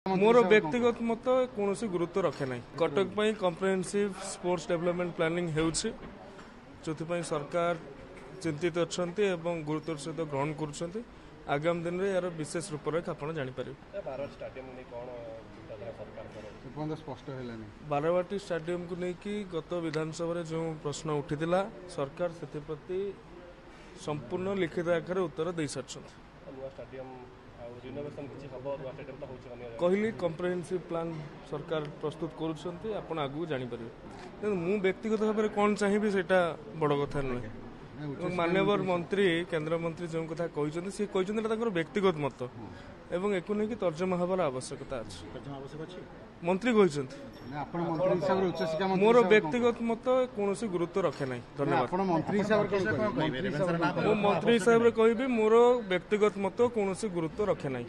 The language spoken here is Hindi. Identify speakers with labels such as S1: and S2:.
S1: मोर व्यक्तिगत मत कौन गुरुत्व रखे ना Cuttack comprehensive sports development planning होउछि जोथि सरकार चिंतित अच्छा गुरुत्व सहित ग्रहण कर आगामी दिन में यार विशेष रूपरेख आप जापर बारवाटी स्टाडियम को लेकिन गत विधानसभा जो प्रश्न उठीला सरकार से संपूर्ण लिखित आकार उत्तर दे सारी कहली कम्प्रेहेंसिव प्लान सरकार प्रस्तुत करुँच आप आगू जापर मु व्यक्तिगत भाव में कौन चाहिए से बड़ कथा नुहे मान्यवर मंत्री केंद्र मंत्री जो कथा कहते सी कहते व्यक्तिगत मत एवं एक नहीं तर्जमा हबार आवश्यकता अच्छी मंत्री कहते मोर व्यक्तिगत मत कौन गुरुत्व रखे ना धन्यवाद मंत्री हिसाब से कहबी मोर व्यक्तिगत मत कौन गुरुत्व रखे ना।